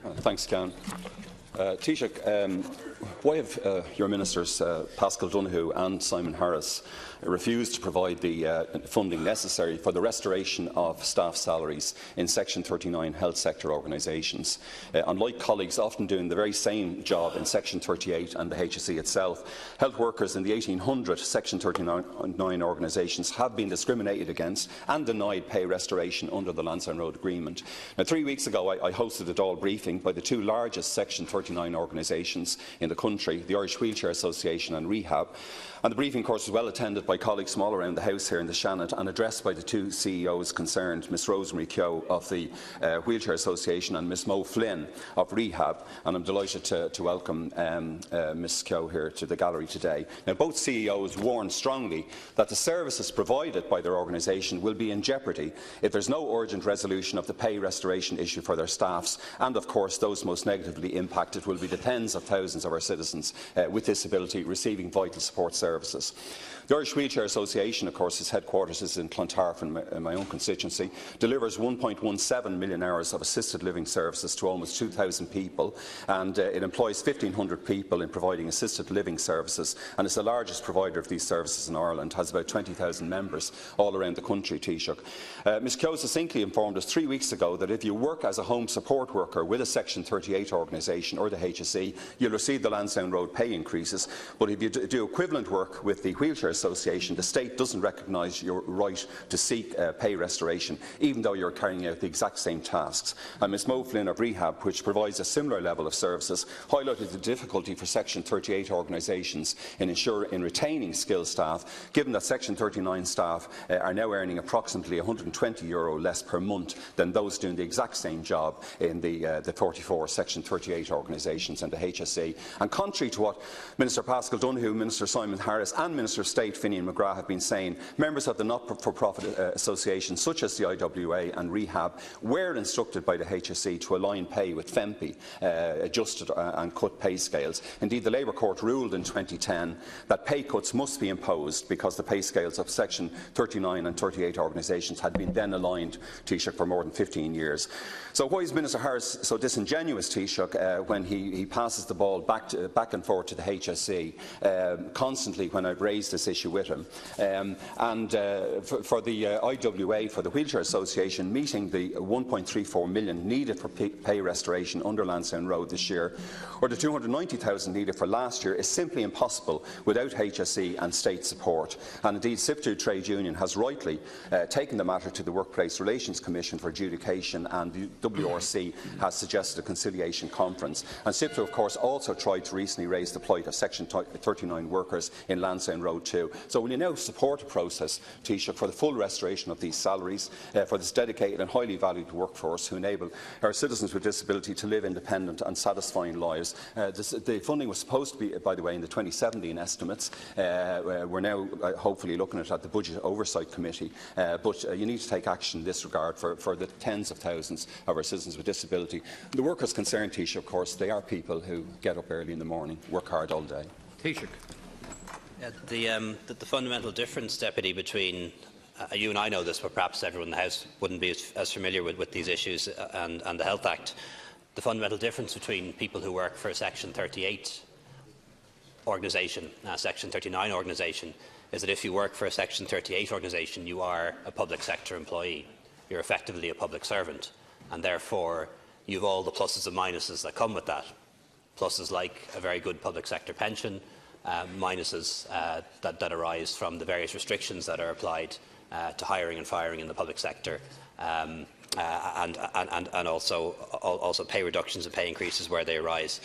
Thanks, Can. Taoiseach, why have your ministers, Paschal Donohoe and Simon Harris, refused to provide the funding necessary for the restoration of staff salaries in Section 39 health sector organisations? Unlike colleagues often doing the very same job in Section 38 and the HSE itself, health workers in the 1800 Section 39 organisations have been discriminated against and denied pay restoration under the Lansdowne Road Agreement. Now, 3 weeks ago, I hosted a Dáil briefing by the two largest Section 39 organisations in the country, the Irish Wheelchair Association and Rehab. And the briefing course was well attended by colleagues from all around the House here in the Shannon and addressed by the two CEOs concerned, Ms Rosemary Keogh of the Wheelchair Association and Ms Mo Flynn of Rehab. And I'm delighted to welcome Ms Keogh here to the gallery today. Now, both CEOs warned strongly that the services provided by their organisation will be in jeopardy if there is no urgent resolution of the pay restoration issue for their staffs, and of course those most negatively impacted will be the tens of thousands of our citizens with disability receiving vital support services. The Irish Wheelchair Association, of course, its headquarters is in Clontarf in my own constituency, delivers 1.17 million hours of assisted living services to almost 2,000 people, and it employs 1,500 people in providing assisted living services, and is the largest provider of these services in Ireland, has about 20,000 members all around the country, Taoiseach. Ms Keogh succinctly informed us 3 weeks ago that if you work as a home support worker with a Section 38 organisation or the HSE, you'll receive the Lansdowne Road pay increases, but if you do equivalent work with the Wheelchair Association, the state doesn't recognise your right to seek pay restoration, even though you're carrying out the exact same tasks. And Ms Mo Flynn of Rehab, which provides a similar level of services, highlighted the difficulty for Section 38 organisations in retaining skilled staff, given that Section 39 staff are now earning approximately €120 less per month than those doing the exact same job in the 44 Section 38 organisations and the HSE. And contrary to what Minister Paschal Donohoe, Minister Simon Harris and Minister of State Finian McGrath have been saying, members of the not-for-profit associations such as the IWA and Rehab were instructed by the HSE to align pay with FEMPI, adjusted and cut pay scales. Indeed, the Labour Court ruled in 2010 that pay cuts must be imposed because the pay scales of Section 39 and 38 organisations had been then aligned, Taoiseach, for more than 15 years. So why is Minister Harris so disingenuous, Taoiseach, when he passes the ball back and forth to the HSE constantly when I've raised this issue with him? For the IWA, for the Wheelchair Association, meeting the 1.34 million needed for pay restoration under Lansdowne Road this year, or the 290,000 needed for last year, is simply impossible without HSE and state support. And indeed, SIPTU Trade Union has rightly taken the matter to the Workplace Relations Commission for adjudication, and the WRC has suggested a conciliation conference. And SIPTU, of course, also tried to recently raise the plight of Section 39 workers in Lansdowne Road too. So will you now support a process, Taoiseach, for the full restoration of these salaries for this dedicated and highly valued workforce who enable our citizens with disability to live independent and satisfying lives? The funding was supposed to be, by the way, in the 2017 estimates. We're now hopefully looking at the Budget Oversight Committee, but you need to take action in this regard for the tens of thousands of our citizens with disability. The workers concerned, Taoiseach, of course, they are people who get up early in the morning, work hard all day. Taoiseach. The fundamental difference, Deputy, between you and I know this, but perhaps everyone in the House wouldn't be as familiar with these issues and the Health Act. The fundamental difference between people who work for a Section 38 organisation and a Section 39 organisation is that if you work for a Section 38 organisation, you are a public sector employee. You're effectively a public servant, and therefore you have all the pluses and minuses that come with that. Pluses like a very good public sector pension, minuses that arise from the various restrictions that are applied to hiring and firing in the public sector, and also pay reductions and pay increases where they arise.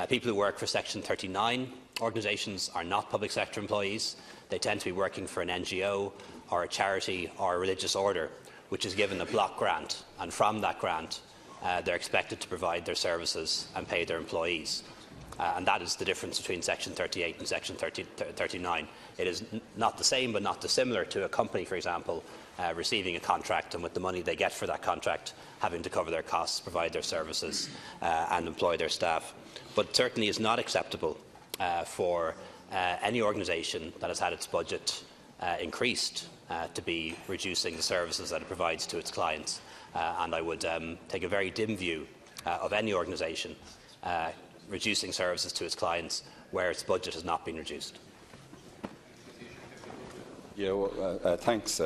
People who work for Section 39 organisations are not public sector employees. They tend to be working for an NGO or a charity or a religious order, which is given a block grant, and from that grant they're expected to provide their services and pay their employees. And that is the difference between Section 38 and Section 39. It is not the same but not dissimilar to a company, for example, receiving a contract and with the money they get for that contract having to cover their costs, provide their services and employ their staff. But it certainly is not acceptable for any organisation that has had its budget increased to be reducing the services that it provides to its clients. And I would take a very dim view of any organisation reducing services to its clients where its budget has not been reduced. Yeah, well, thanks,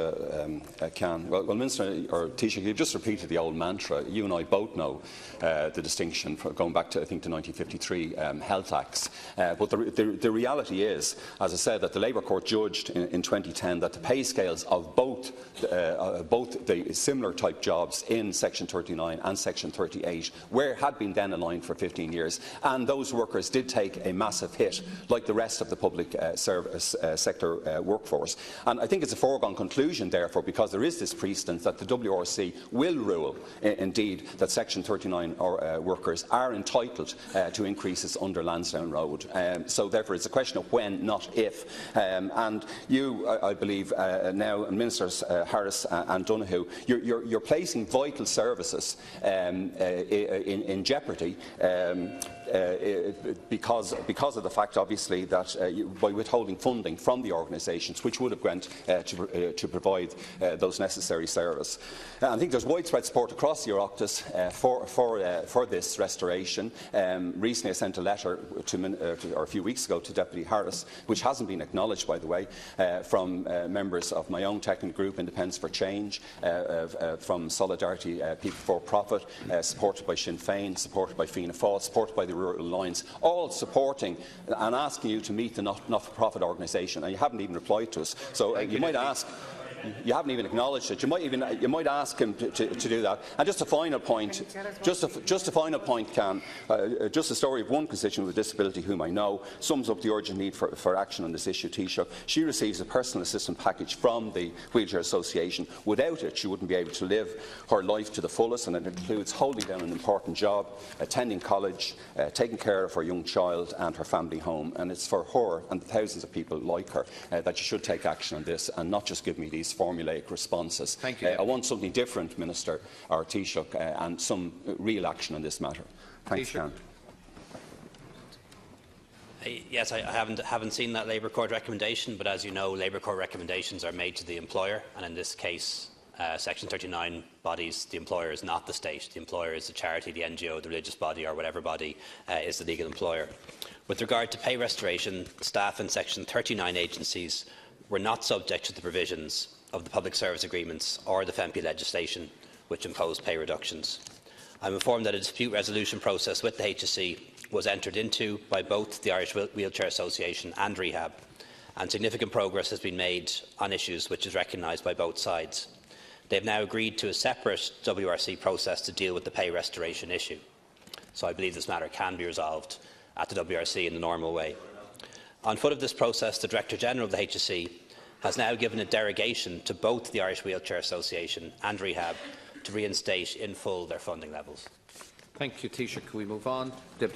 Can. Well, Minister, or Taoiseach, you've just repeated the old mantra. You and I both know the distinction going back to, I think, the 1953 Health Acts. But the reality is, as I said, that the Labour Court judged in 2010 that the pay scales of both the similar type jobs in Section 39 and Section 38 had been then aligned for 15 years, and those workers did take a massive hit, like the rest of the public service sector workforce. And I think it's a foregone conclusion, therefore, because there is this precedent that the WRC will rule, indeed, that Section 39 workers are entitled to increases under Lansdowne Road. So, therefore, it's a question of when, not if. And you, I believe, now, Ministers Harris and Donoghue, you're placing vital services in jeopardy. Because of the fact, obviously, that by withholding funding from the organisations which would have went to provide those necessary services. I think there's widespread support across the Oireachtas for this restoration. Recently I sent a letter or a few weeks ago to Deputy Harris, which hasn't been acknowledged, by the way, from members of my own technical group, Independence for Change, from Solidarity People for Profit, supported by Sinn Féin, supported by Fianna Fáil, supported by the Rural Alliance, all supporting and asking you to meet the not-for-profit organisation, and you haven't even replied to us. So you might ask. You haven't even acknowledged it. You might ask him to do that. And just a final point. Just a final point, Can. Just the story of one constituent with a disability whom I know sums up the urgent need for action on this issue. Taoiseach, she receives a personal assistance package from the Wheelchair Association. Without it, she wouldn't be able to live her life to the fullest, and it includes holding down an important job, attending college, taking care of her young child and her family home. And it's for her and the thousands of people like her that you should take action on this and not just give me these formulaic responses. Thank you. I want something different, Minister, or Taoiseach, and some real action on this matter. Thanks, Can. Yes, I haven't seen that Labour Court recommendation, but as you know, Labour Court recommendations are made to the employer, and in this case, Section 39 bodies, the employer is not the state. The employer is the charity, the NGO, the religious body, or whatever body is the legal employer. With regard to pay restoration, staff in Section 39 agencies were not subject to the provisions of the public service agreements or the FEMPI legislation, which impose pay reductions. I am informed that a dispute resolution process with the HSE was entered into by both the Irish Wheelchair Association and Rehab, and significant progress has been made on issues which is recognised by both sides. They have now agreed to a separate WRC process to deal with the pay restoration issue. So I believe this matter can be resolved at the WRC in the normal way. On foot of this process, the Director-General of the HSE has now given a derogation to both the Irish Wheelchair Association and Rehab to reinstate in full their funding levels. Thank you, Taoiseach. Can we move on? Deputy